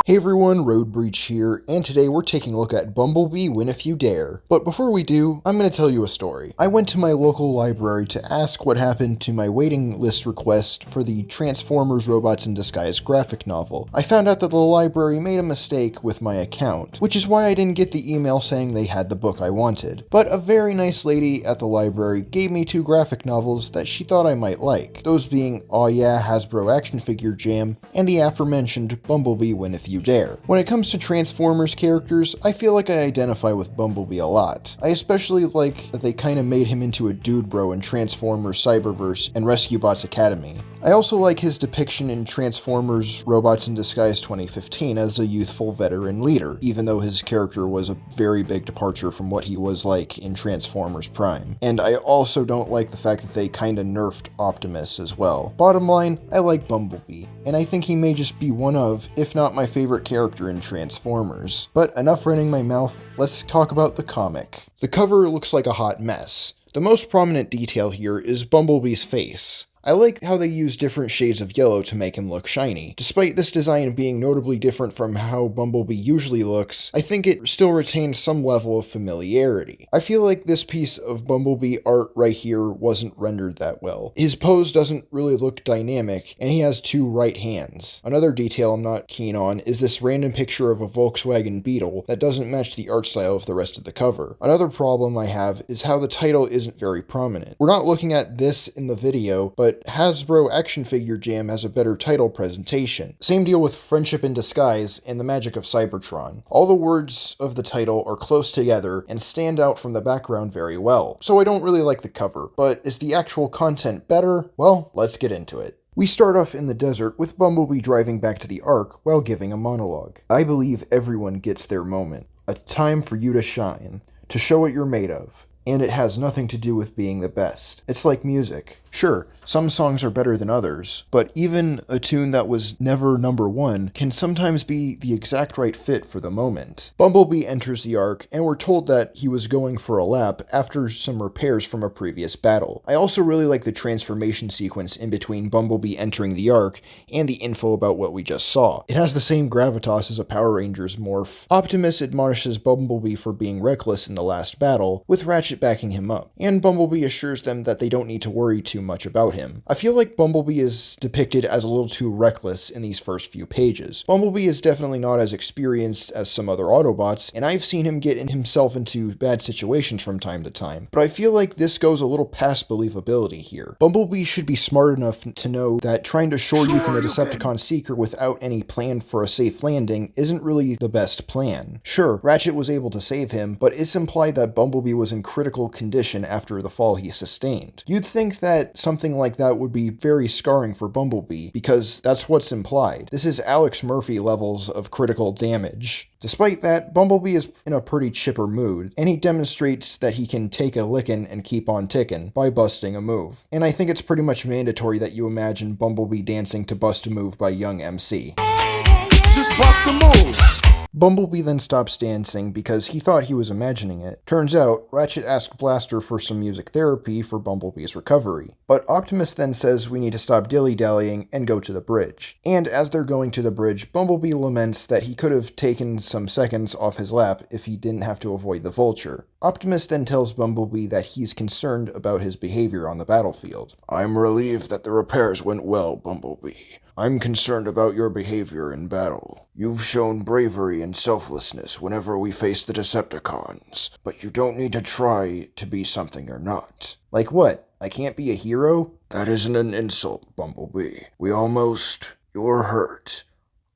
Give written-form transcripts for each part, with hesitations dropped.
Hey everyone, Road Breach here, and today we're taking a look at Bumblebee Win If You Dare. But before we do, I'm going to tell you a story. I went to my local library to ask what happened to my waiting list request for the Transformers Robots in Disguise graphic novel. I found out that the library made a mistake with my account, which is why I didn't get the email saying they had the book I wanted. But a very nice lady at the library gave me two graphic novels that she thought I might like, those being Aw Yeah Hasbro Action Figure Jam and the aforementioned Bumblebee Win If You Dare. When it comes to Transformers characters, I feel like I identify with Bumblebee a lot. I especially like that they kinda made him into a dude bro in Transformers Cyberverse and Rescue Bots Academy. I also like his depiction in Transformers Robots in Disguise 2015 as a youthful veteran leader, even though his character was a very big departure from what he was like in Transformers Prime. And I also don't like the fact that they kinda nerfed Optimus as well. Bottom line, I like Bumblebee, and I think he may just be one of, if not my favorite character in Transformers. But enough running my mouth, let's talk about the comic. The cover looks like a hot mess. The most prominent detail here is Bumblebee's face. I like how they use different shades of yellow to make him look shiny. Despite this design being notably different from how Bumblebee usually looks, I think it still retains some level of familiarity. I feel like this piece of Bumblebee art right here wasn't rendered that well. His pose doesn't really look dynamic, and he has two right hands. Another detail I'm not keen on is this random picture of a Volkswagen Beetle that doesn't match the art style of the rest of the cover. Another problem I have is how the title isn't very prominent. We're not looking at this in the video, but Hasbro Action Figure Jam has a better title presentation. Same deal with Friendship in Disguise and The Magic of Cybertron. All the words of the title are close together and stand out from the background very well. So I don't really like the cover, but is the actual content better? Well, let's get into it. We start off in the desert with Bumblebee driving back to the Ark while giving a monologue. I believe everyone gets their moment. A time for you to shine, to show what you're made of. And it has nothing to do with being the best. It's like music. Sure, some songs are better than others, but even a tune that was never number one can sometimes be the exact right fit for the moment. Bumblebee enters the Ark, and we're told that he was going for a lap after some repairs from a previous battle. I also really like the transformation sequence in between Bumblebee entering the Ark and the info about what we just saw. It has the same gravitas as a Power Rangers morph. Optimus admonishes Bumblebee for being reckless in the last battle, with Ratchet backing him up, and Bumblebee assures them that they don't need to worry too much about him. I feel like Bumblebee is depicted as a little too reckless in these first few pages. Bumblebee is definitely not as experienced as some other Autobots, and I've seen him get himself into bad situations from time to time, but I feel like this goes a little past believability here. Bumblebee should be smart enough to know that trying to shoryuken a Decepticon Seeker without any plan for a safe landing isn't really the best plan. Sure, Ratchet was able to save him, but it's implied that Bumblebee was in critical condition after the fall he sustained. You'd think that something like that would be very scarring for Bumblebee, because that's what's implied. This is Alex Murphy levels of critical damage. Despite that, Bumblebee is in a pretty chipper mood, and he demonstrates that he can take a lickin' and keep on tickin' by busting a move. And I think it's pretty much mandatory that you imagine Bumblebee dancing to Bust a Move by Young MC. Just bust a move! Bumblebee then stops dancing because he thought he was imagining it. Turns out, Ratchet asked Blaster for some music therapy for Bumblebee's recovery. But Optimus then says we need to stop dilly-dallying and go to the bridge. And as they're going to the bridge, Bumblebee laments that he could have taken some seconds off his lap if he didn't have to avoid the Vulture. Optimus then tells Bumblebee that he's concerned about his behavior on the battlefield. I'm relieved that the repairs went well, Bumblebee. I'm concerned about your behavior in battle. You've shown bravery and selflessness whenever we face the Decepticons, but you don't need to try to be something you're not. Like what? I can't be a hero? That isn't an insult, Bumblebee. You're hurt.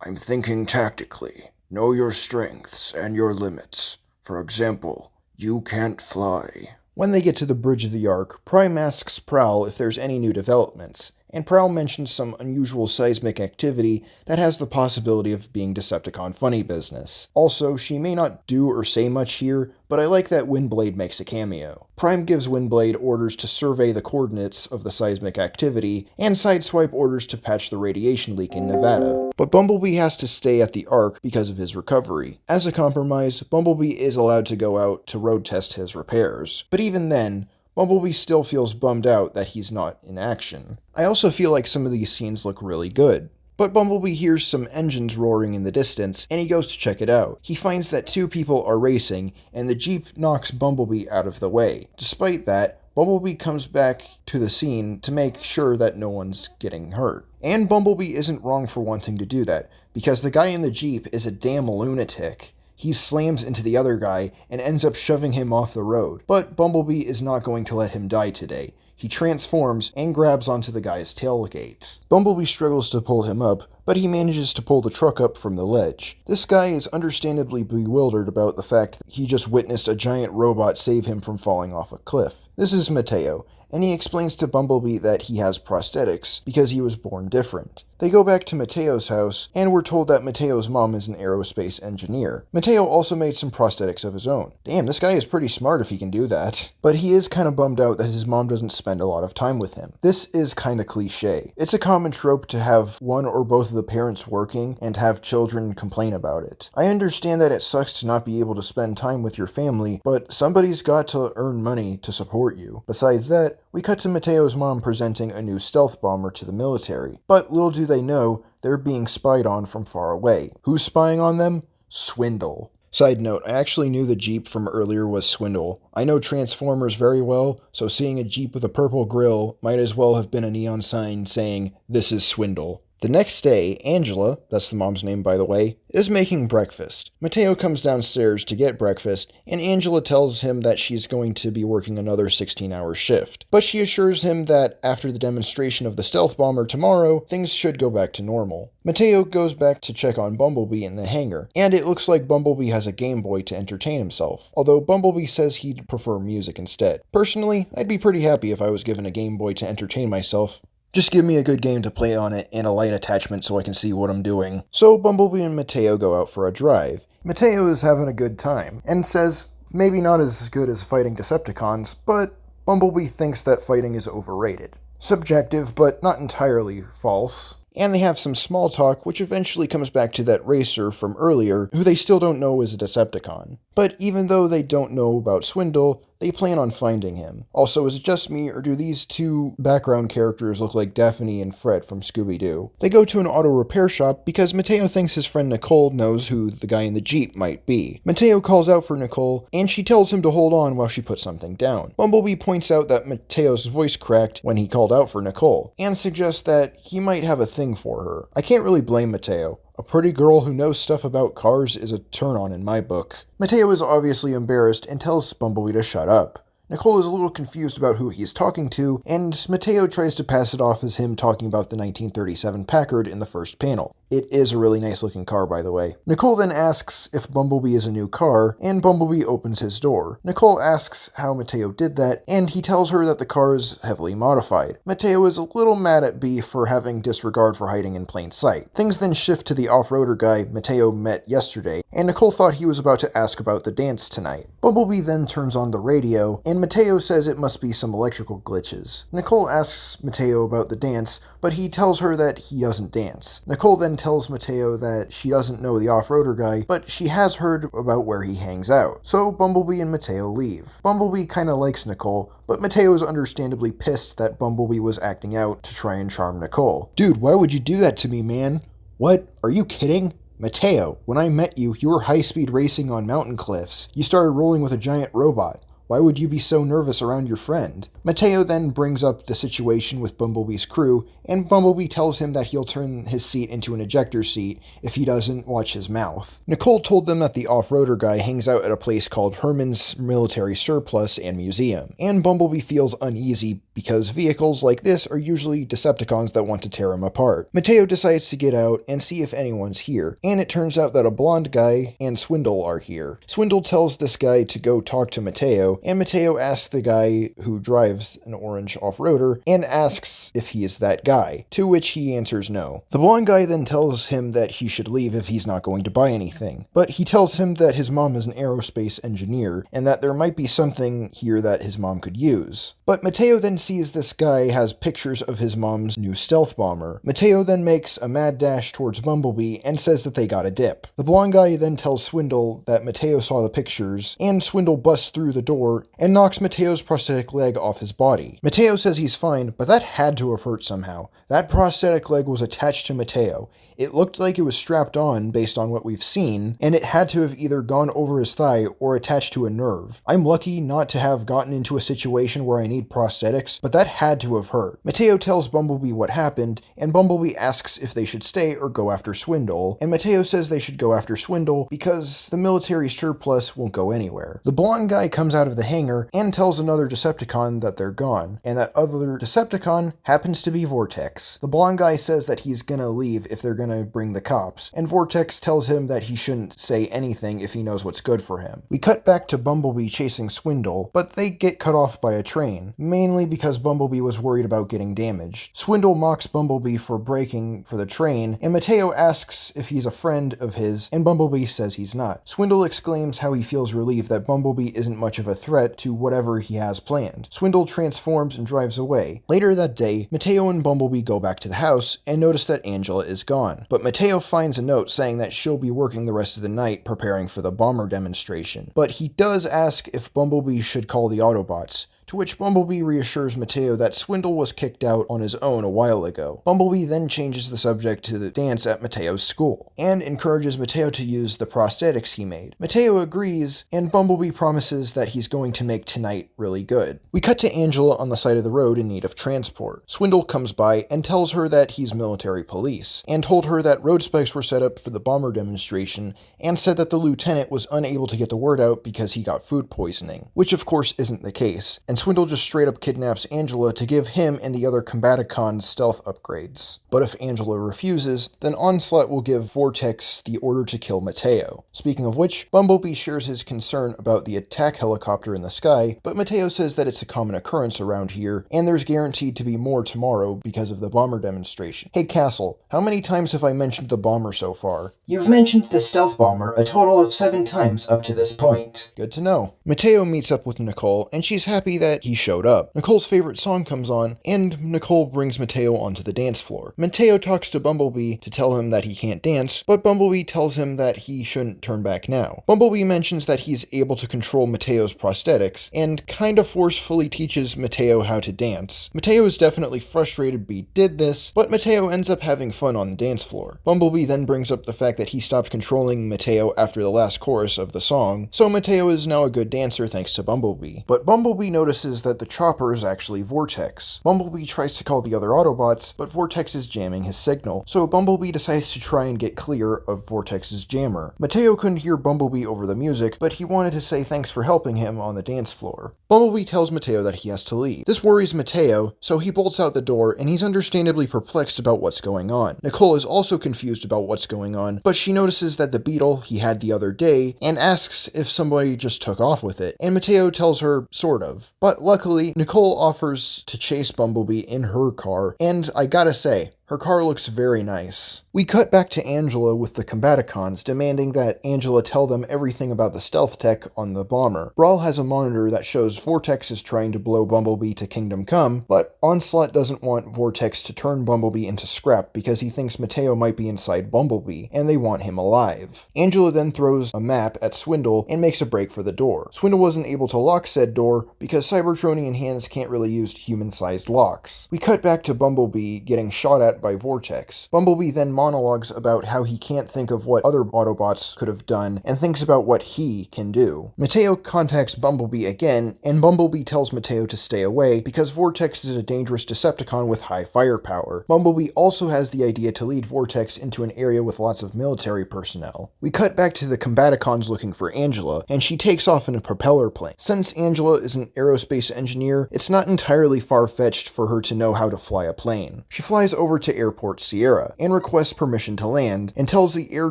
I'm thinking tactically. Know your strengths and your limits. For example, you can't fly. When they get to the bridge of the Ark, Prime asks Prowl if there's any new developments, and Prowl mentions some unusual seismic activity that has the possibility of being Decepticon funny business. Also, she may not do or say much here, but I like that Windblade makes a cameo. Prime gives Windblade orders to survey the coordinates of the seismic activity, and Sideswipe orders to patch the radiation leak in Nevada. But Bumblebee has to stay at the Ark because of his recovery. As a compromise, Bumblebee is allowed to go out to road test his repairs. But even then, Bumblebee still feels bummed out that he's not in action. I also feel like some of these scenes look really good. But Bumblebee hears some engines roaring in the distance, and he goes to check it out. He finds that two people are racing, and the Jeep knocks Bumblebee out of the way. Despite that, Bumblebee comes back to the scene to make sure that no one's getting hurt. And Bumblebee isn't wrong for wanting to do that, because the guy in the Jeep is a damn lunatic. He slams into the other guy and ends up shoving him off the road. But Bumblebee is not going to let him die today. He transforms and grabs onto the guy's tailgate. Bumblebee struggles to pull him up, but he manages to pull the truck up from the ledge. This guy is understandably bewildered about the fact that he just witnessed a giant robot save him from falling off a cliff. This is Mateo, and he explains to Bumblebee that he has prosthetics because he was born different. They go back to Mateo's house, and we're told that Mateo's mom is an aerospace engineer. Mateo also made some prosthetics of his own. Damn, this guy is pretty smart if he can do that. But he is kind of bummed out that his mom doesn't spend a lot of time with him. This is kind of cliche. It's a common trope to have one or both of the parents working and have children complain about it. I understand that it sucks to not be able to spend time with your family, but somebody's got to earn money to support you. Besides that, we cut to Mateo's mom presenting a new stealth bomber to the military. But little do they know, they're being spied on from far away. Who's spying on them? Swindle. Side note, I actually knew the Jeep from earlier was Swindle. I know Transformers very well, so seeing a Jeep with a purple grille might as well have been a neon sign saying, "This is Swindle." The next day, Angela, that's the mom's name by the way, is making breakfast. Mateo comes downstairs to get breakfast, and Angela tells him that she's going to be working another 16-hour shift. But she assures him that after the demonstration of the stealth bomber tomorrow, things should go back to normal. Mateo goes back to check on Bumblebee in the hangar, and it looks like Bumblebee has a Game Boy to entertain himself, although Bumblebee says he'd prefer music instead. Personally, I'd be pretty happy if I was given a Game Boy to entertain myself. Just give me a good game to play on it and a light attachment so I can see what I'm doing. So Bumblebee and Mateo go out for a drive. Mateo is having a good time, and says maybe not as good as fighting Decepticons, but Bumblebee thinks that fighting is overrated. Subjective, but not entirely false. And they have some small talk, which eventually comes back to that racer from earlier, who they still don't know is a Decepticon. But even though they don't know about Swindle, they plan on finding him. Also, is it just me, or do these two background characters look like Daphne and Fred from Scooby-Doo? They go to an auto repair shop because Mateo thinks his friend Nicole knows who the guy in the Jeep might be. Mateo calls out for Nicole, and she tells him to hold on while she puts something down. Bumblebee points out that Mateo's voice cracked when he called out for Nicole, and suggests that he might have a thing for her. I can't really blame Mateo. A pretty girl who knows stuff about cars is a turn-on in my book. Mateo is obviously embarrassed and tells Bumblebee to shut up. Nicole is a little confused about who he's talking to, and Mateo tries to pass it off as him talking about the 1937 Packard in the first panel. It is a really nice looking car, by the way. Nicole then asks if Bumblebee is a new car, and Bumblebee opens his door. Nicole asks how Mateo did that, and he tells her that the car is heavily modified. Mateo is a little mad at B for having disregard for hiding in plain sight. Things then shift to the off-roader guy Mateo met yesterday, and Nicole thought he was about to ask about the dance tonight. Bumblebee then turns on the radio, and Mateo says it must be some electrical glitches. Nicole asks Mateo about the dance, but he tells her that he doesn't dance. Nicole then tells Mateo that she doesn't know the off-roader guy, but she has heard about where he hangs out. So Bumblebee and Mateo leave. Bumblebee kinda likes Nicole, but Mateo is understandably pissed that Bumblebee was acting out to try and charm Nicole. Dude, why would you do that to me, man? What? Are you kidding? Mateo, when I met you, you were high-speed racing on mountain cliffs. You started rolling with a giant robot. Why would you be so nervous around your friend? Mateo then brings up the situation with Bumblebee's crew, and Bumblebee tells him that he'll turn his seat into an ejector seat if he doesn't watch his mouth. Nicole told them that the off-roader guy hangs out at a place called Herman's Military Surplus and Museum, and Bumblebee feels uneasy because vehicles like this are usually Decepticons that want to tear him apart. Mateo decides to get out and see if anyone's here, and it turns out that a blonde guy and Swindle are here. Swindle tells this guy to go talk to Mateo, and Mateo asks the guy who drives an orange off-roader and asks if he is that guy, to which he answers no. The blonde guy then tells him that he should leave if he's not going to buy anything, but he tells him that his mom is an aerospace engineer and that there might be something here that his mom could use. But Mateo then sees this guy has pictures of his mom's new stealth bomber. Mateo then makes a mad dash towards Bumblebee and says that they got a dip. The blonde guy then tells Swindle that Mateo saw the pictures, and Swindle busts through the door floor and knocks Mateo's prosthetic leg off his body. Mateo says he's fine, but that had to have hurt somehow. That prosthetic leg was attached to Mateo. It looked like it was strapped on based on what we've seen, and it had to have either gone over his thigh or attached to a nerve. I'm lucky not to have gotten into a situation where I need prosthetics, but that had to have hurt. Mateo tells Bumblebee what happened, and Bumblebee asks if they should stay or go after Swindle, and Mateo says they should go after Swindle because the military surplus won't go anywhere. The blonde guy comes out of the hangar and tells another Decepticon that they're gone, and that other Decepticon happens to be Vortex. The blonde guy says that he's gonna leave if they're gonna bring the cops, and Vortex tells him that he shouldn't say anything if he knows what's good for him. We cut back to Bumblebee chasing Swindle, but they get cut off by a train, mainly because Bumblebee was worried about getting damaged. Swindle mocks Bumblebee for braking for the train, and Mateo asks if he's a friend of his, and Bumblebee says he's not. Swindle exclaims how he feels relieved that Bumblebee isn't much of a threat to whatever he has planned. Swindle transforms and drives away. Later that day, Mateo and Bumblebee go back to the house and notice that Angela is gone. But Mateo finds a note saying that she'll be working the rest of the night preparing for the bomber demonstration. But he does ask if Bumblebee should call the Autobots, to which Bumblebee reassures Mateo that Swindle was kicked out on his own a while ago. Bumblebee then changes the subject to the dance at Mateo's school, and encourages Mateo to use the prosthetics he made. Mateo agrees, and Bumblebee promises that he's going to make tonight really good. We cut to Angela on the side of the road in need of transport. Swindle comes by and tells her that he's military police, and told her that road spikes were set up for the bomber demonstration, and said that the lieutenant was unable to get the word out because he got food poisoning, which of course isn't the case, and Swindle just straight up kidnaps Angela to give him and the other Combaticons stealth upgrades. But if Angela refuses, then Onslaught will give Vortex the order to kill Mateo. Speaking of which, Bumblebee shares his concern about the attack helicopter in the sky, but Mateo says that it's a common occurrence around here, and there's guaranteed to be more tomorrow because of the bomber demonstration. Hey Castle, how many times have I mentioned the bomber so far? You've mentioned the stealth bomber a total of 7 times up to this point. Good to know. Mateo meets up with Nicole, and she's happy that he showed up. Nicole's favorite song comes on, and Nicole brings Mateo onto the dance floor. Mateo talks to Bumblebee to tell him that he can't dance, but Bumblebee tells him that he shouldn't turn back now. Bumblebee mentions that he's able to control Mateo's prosthetics, and kinda forcefully teaches Mateo how to dance. Mateo is definitely frustrated Bee did this, but Mateo ends up having fun on the dance floor. Bumblebee then brings up the fact that he stopped controlling Mateo after the last chorus of the song, so Mateo is now a good dancer thanks to Bumblebee. But Bumblebee notices that the chopper is actually Vortex. Bumblebee tries to call the other Autobots, but Vortex is jamming his signal, so Bumblebee decides to try and get clear of Vortex's jammer. Mateo couldn't hear Bumblebee over the music, but he wanted to say thanks for helping him on the dance floor. Bumblebee tells Mateo that he has to leave. This worries Mateo, so he bolts out the door, and he's understandably perplexed about what's going on. Nicole is also confused about what's going on, but she notices that the Beetle he had the other day, and asks if somebody just took off with it, and Mateo tells her, sort of. But luckily, Nicole offers to chase Bumblebee in her car, and I gotta say, her car looks very nice. We cut back to Angela with the Combaticons, demanding that Angela tell them everything about the stealth tech on the bomber. Brawl has a monitor that shows Vortex is trying to blow Bumblebee to Kingdom Come, but Onslaught doesn't want Vortex to turn Bumblebee into scrap because he thinks Mateo might be inside Bumblebee, and they want him alive. Angela then throws a map at Swindle and makes a break for the door. Swindle wasn't able to lock said door because Cybertronian hands can't really use human-sized locks. We cut back to Bumblebee getting shot at by Vortex. Bumblebee then monologues about how he can't think of what other Autobots could have done and thinks about what he can do. Mateo contacts Bumblebee again, and Bumblebee tells Mateo to stay away because Vortex is a dangerous Decepticon with high firepower. Bumblebee also has the idea to lead Vortex into an area with lots of military personnel. We cut back to the Combaticons looking for Angela, and she takes off in a propeller plane. Since Angela is an aerospace engineer, it's not entirely far-fetched for her to know how to fly a plane. She flies over to Airport Sierra and requests permission to land, and tells the air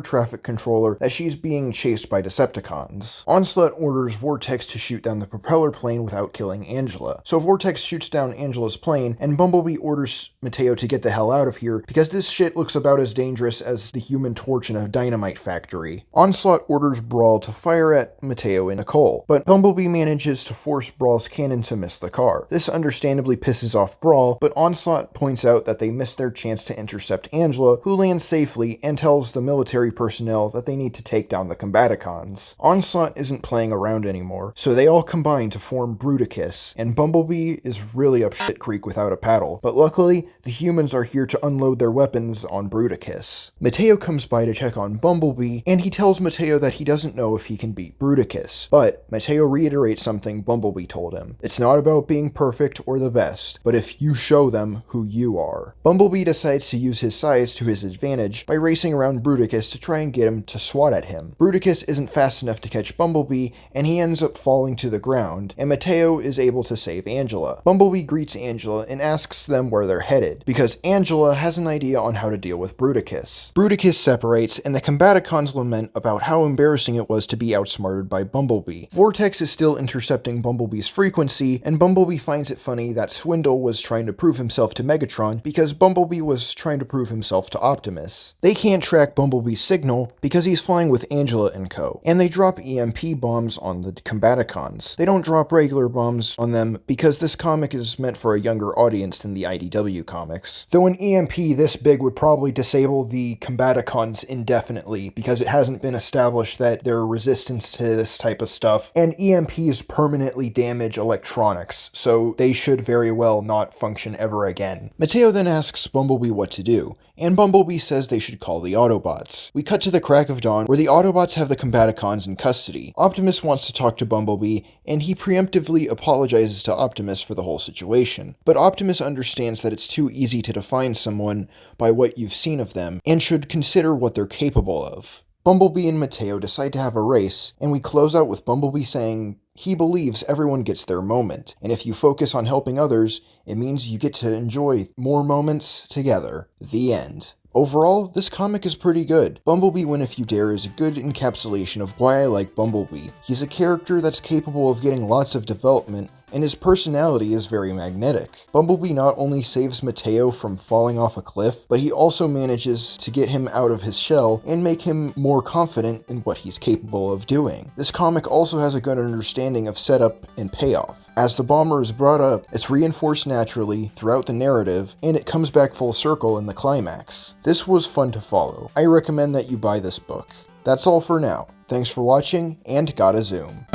traffic controller that she's being chased by Decepticons. Onslaught orders Vortex to shoot down the propeller plane without killing Angela. So Vortex shoots down Angela's plane, and Bumblebee orders Mateo to get the hell out of here because this shit looks about as dangerous as the Human Torch in a dynamite factory. Onslaught orders Brawl to fire at Mateo and Nicole, but Bumblebee manages to force Brawl's cannon to miss the car. This understandably pisses off Brawl, but Onslaught points out that they missed their chance chance to intercept Angela, who lands safely and tells the military personnel that they need to take down the Combaticons. Onslaught isn't playing around anymore, so they all combine to form Bruticus, and Bumblebee is really up shit creek without a paddle, but luckily, the humans are here to unload their weapons on Bruticus. Mateo comes by to check on Bumblebee, and he tells Mateo that he doesn't know if he can beat Bruticus, but Mateo reiterates something Bumblebee told him. It's not about being perfect or the best, but if you show them who you are. Bumblebee decides to use his size to his advantage by racing around Bruticus to try and get him to swat at him. Bruticus isn't fast enough to catch Bumblebee, and he ends up falling to the ground, and Mateo is able to save Angela. Bumblebee greets Angela and asks them where they're headed, because Angela has an idea on how to deal with Bruticus. Bruticus separates, and the Combaticons lament about how embarrassing it was to be outsmarted by Bumblebee. Vortex is still intercepting Bumblebee's frequency, and Bumblebee finds it funny that Swindle was trying to prove himself to Megatron because Bumblebee was trying to prove himself to Optimus. They can't track Bumblebee's signal because he's flying with Angela and co, and they drop EMP bombs on the Combaticons. They don't drop regular bombs on them because this comic is meant for a younger audience than the IDW comics. Though an EMP this big would probably disable the Combaticons indefinitely because it hasn't been established that they're resistant to this type of stuff, and EMPs permanently damage electronics, so they should very well not function ever again. Mateo then asks Bumblebee what to do, and Bumblebee says they should call the Autobots. We cut to the crack of dawn where the Autobots have the Combaticons in custody. Optimus wants to talk to Bumblebee, and he preemptively apologizes to Optimus for the whole situation. But Optimus understands that it's too easy to define someone by what you've seen of them, and should consider what they're capable of. Bumblebee and Mateo decide to have a race, and we close out with Bumblebee saying he believes everyone gets their moment, and if you focus on helping others, it means you get to enjoy more moments together. The end. Overall, this comic is pretty good. Bumblebee Win If You Dare is a good encapsulation of why I like Bumblebee. He's a character that's capable of getting lots of development, and his personality is very magnetic. Bumblebee not only saves Mateo from falling off a cliff, but he also manages to get him out of his shell and make him more confident in what he's capable of doing. This comic also has a good understanding of setup and payoff. As the bomber is brought up, it's reinforced naturally throughout the narrative, and it comes back full circle in the climax. This was fun to follow. I recommend that you buy this book. That's all for now. Thanks for watching, and gotta zoom.